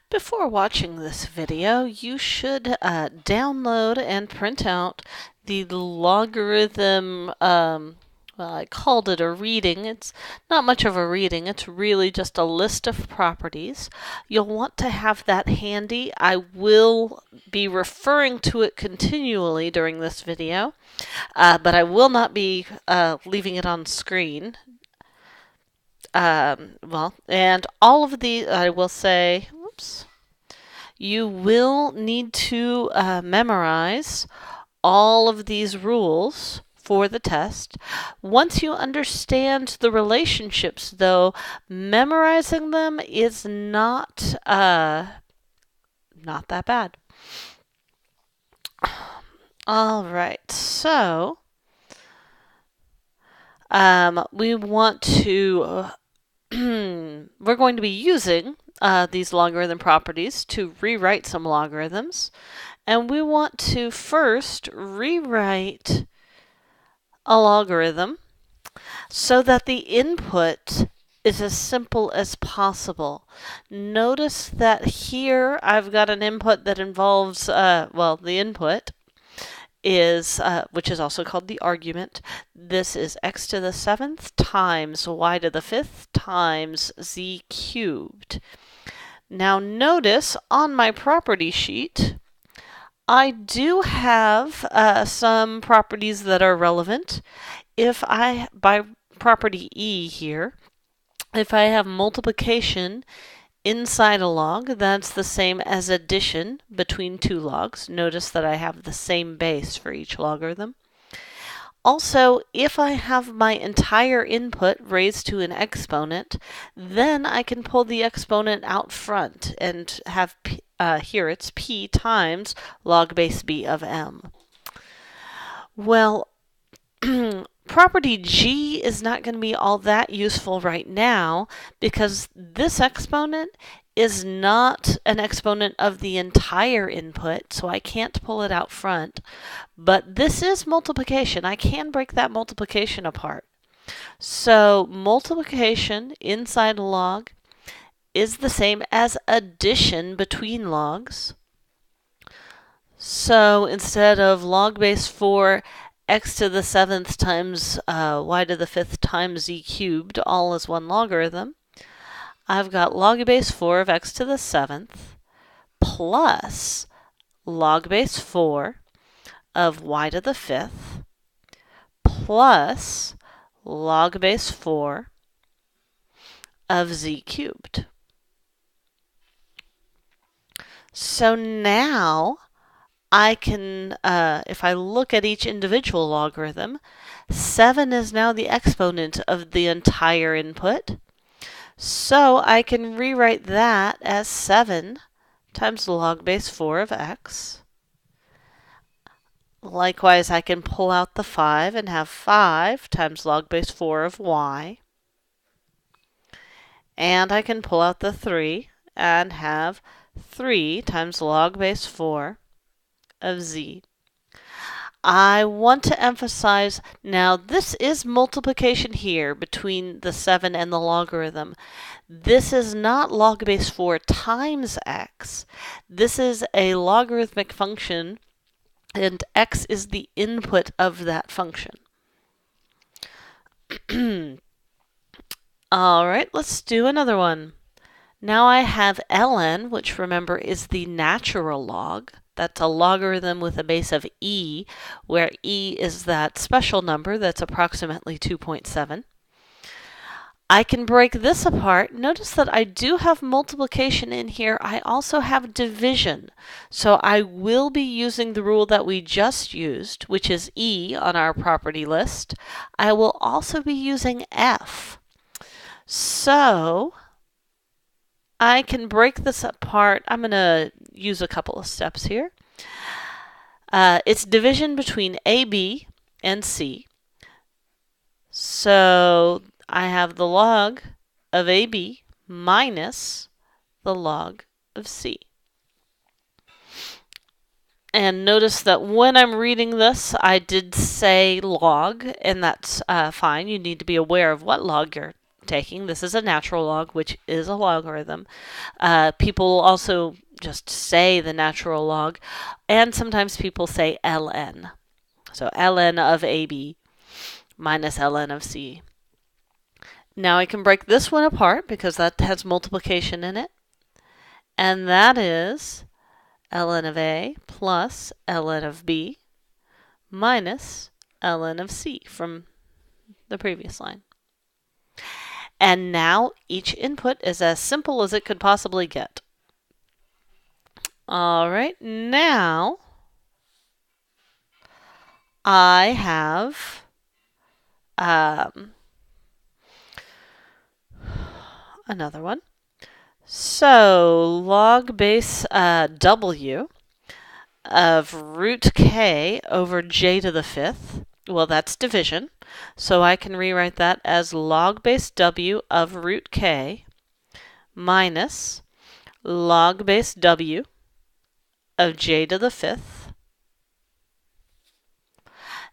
Before watching this video, you should download and print out the logarithm. Well, I called it a reading. It's not much of a reading. It's really just a list of properties. You'll want to have that handy. I will be referring to it continually during this video, but I will not be leaving it on screen. And all of the, I will say, whoops, you will need to memorize all of these rules for the test. Once you understand the relationships, though, memorizing them is not that bad. All right, so we want to we're going to be using these logarithm properties to rewrite some logarithms. And we want to first rewrite a logarithm so that the input is as simple as possible. Notice that here I've got an input that involves, the input is, which is also called the argument. This is x to the 7th times y to the 5th times z cubed. Now notice on my property sheet, I do have some properties that are relevant. By property E here, if I have multiplication inside a log, that's the same as addition between two logs. Notice that I have the same base for each logarithm. Also, if I have my entire input raised to an exponent, then I can pull the exponent out front and have here it's p times log base b of m. Well, property G is not going to be all that useful right now because this exponent is not an exponent of the entire input, so I can't pull it out front. But this is multiplication. I can break that multiplication apart. So multiplication inside a log is the same as addition between logs. So instead of log base 4 x to the 7th times y to the 5th times z cubed, all as one logarithm, I've got log base 4 of x to the 7th plus log base 4 of y to the 5th plus log base 4 of z cubed. So now I can, if I look at each individual logarithm, 7 is now the exponent of the entire input. So I can rewrite that as 7 times log base 4 of x. Likewise, I can pull out the 5 and have 5 times log base 4 of y. And I can pull out the 3 and have 3 times log base 4 of z. I want to emphasize now this is multiplication here between the 7 and the logarithm. This is not log base 4 times x. This is a logarithmic function and x is the input of that function. All right, let's do another one. Now I have ln, which remember is the natural log. That's a logarithm with a base of e, where e is that special number that's approximately 2.7. I can break this apart. Notice that I do have multiplication in here. I also have division. So I will be using the rule that we just used, which is e on our property list. I will also be using f. So I can break this apart. I'm going to use a couple of steps here. It's division between AB and C. So I have the log of AB minus the log of C. And notice that when I'm reading this, I did say log, and that's fine. You need to be aware of what log you're taking. This is a natural log, which is a logarithm. People also just say the natural log, and sometimes people say ln. So ln of AB minus ln of C. Now I can break this one apart because that has multiplication in it. And that is ln of A plus ln of B minus ln of C from the previous line. And now each input is as simple as it could possibly get. All right, now I have another one. So log base W of root k over j to the fifth. Well, that's division. So I can rewrite that as log base W of root k minus log base W of j to the fifth.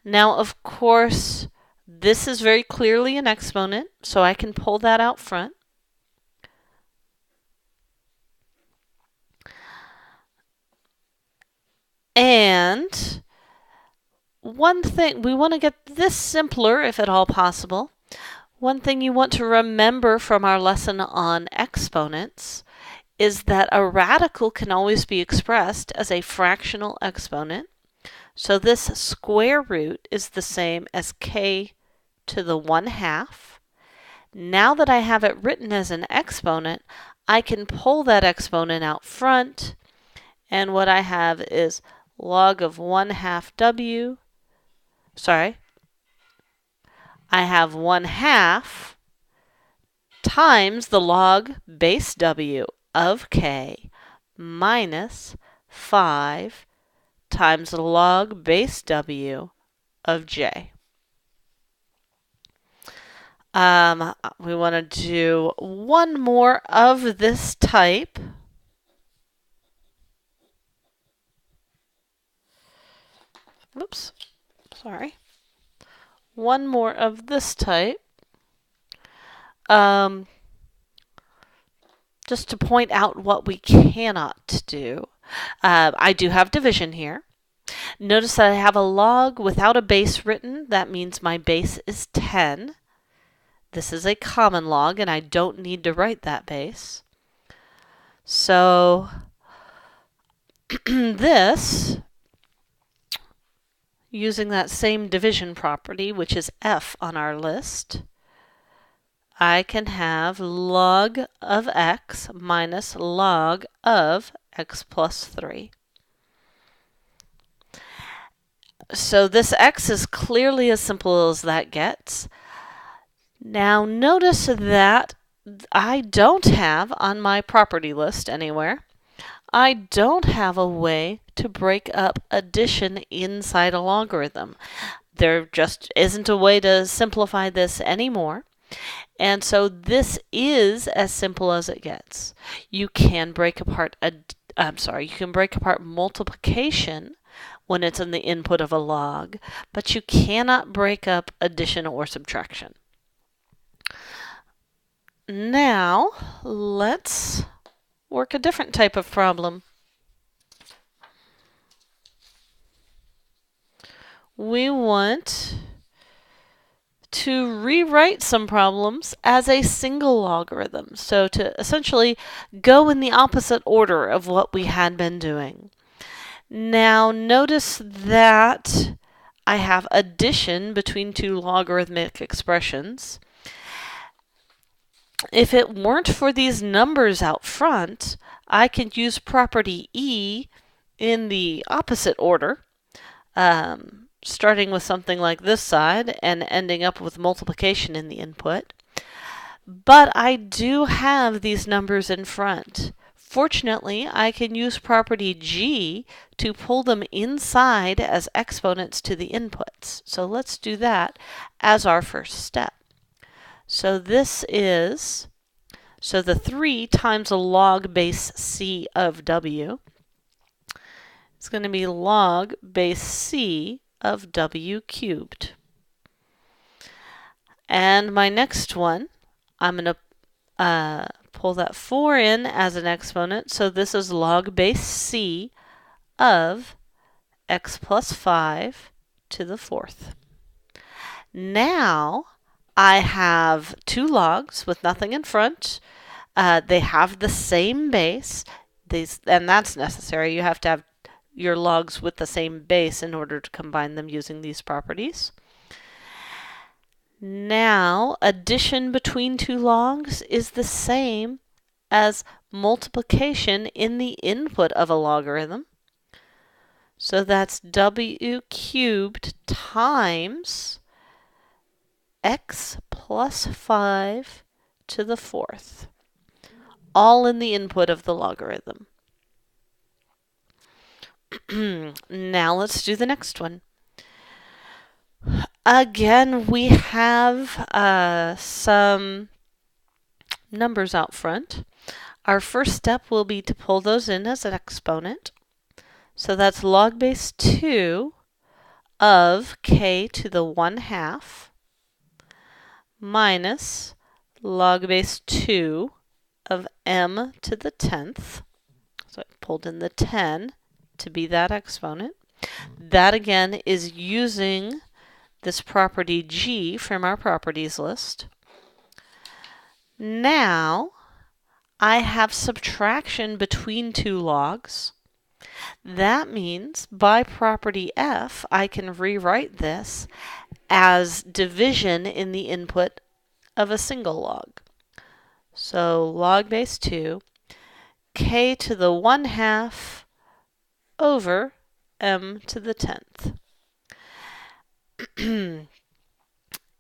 Now, of course, this is very clearly an exponent, so I can pull that out front. And one thing, we want to get this simpler if at all possible. One thing you want to remember from our lesson on exponents is that a radical can always be expressed as a fractional exponent. So this square root is the same as k to the 1/2. Now that I have it written as an exponent, I can pull that exponent out front, and what I have is log of 1/2 W. Sorry. I have 1/2 times the log base W of k minus 5 times the log base W of j. We want to do one more of this type. Oops, sorry. One more of this type. Just to point out what we cannot do. I do have division here. Notice that I have a log without a base written. That means my base is 10. This is a common log, and I don't need to write that base. So this, using that same division property, which is f on our list, I can have log of x minus log of x plus 3. So this x is clearly as simple as that gets. Now notice that I don't have on my property list anywhere, I don't have a way to break up addition inside a logarithm. There just isn't a way to simplify this anymore. And so this is as simple as it gets. You can break apart multiplication when it's in the input of a log, but you cannot break up addition or subtraction. Now, let's work a different type of problem. We want to rewrite some problems as a single logarithm. So to essentially go in the opposite order of what we had been doing. Now notice that I have addition between two logarithmic expressions. If it weren't for these numbers out front, I could use property E in the opposite order, starting with something like this side and ending up with multiplication in the input. But I do have these numbers in front. Fortunately, I can use property G to pull them inside as exponents to the inputs. So let's do that as our first step. So this is, so the 3 times a log base C of W is going to be log base C of W cubed. And my next one, I'm going to pull that 4 in as an exponent. So this is log base c of x plus 5 to the 4th. Now I have two logs with nothing in front. They have the same base, and that's necessary. You have to have your logs with the same base in order to combine them using these properties. Now, addition between two logs is the same as multiplication in the input of a logarithm. So that's w cubed times x plus 5 to the 4th, all in the input of the logarithm. Now let's do the next one. Again, we have some numbers out front. Our first step will be to pull those in as an exponent. So that's log base 2 of k to the 1/2 minus log base 2 of m to the 10th. So I pulled in the 10 to be that exponent. That again is using this property g from our properties list. Now I have subtraction between two logs. That means by property f, I can rewrite this as division in the input of a single log. So log base 2, k to the 1/2 over m to the 10th.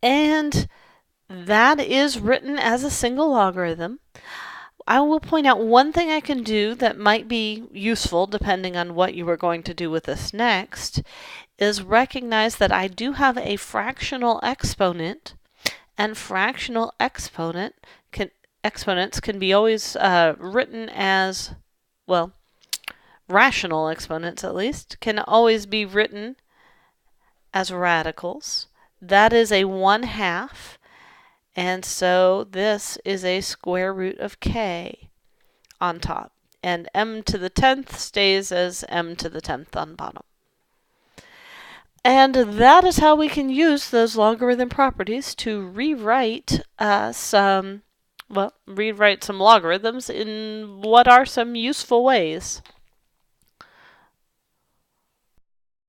And that is written as a single logarithm. I will point out one thing I can do that might be useful depending on what you are going to do with this next, is recognize that I do have a fractional exponent, and fractional exponents can be always written as, well, rational exponents at least, can always be written as radicals. That is a 1/2. And so this is a square root of k on top. And m to the 10th stays as m to the 10th on bottom. And that is how we can use those logarithm properties to rewrite some logarithms in what are some useful ways.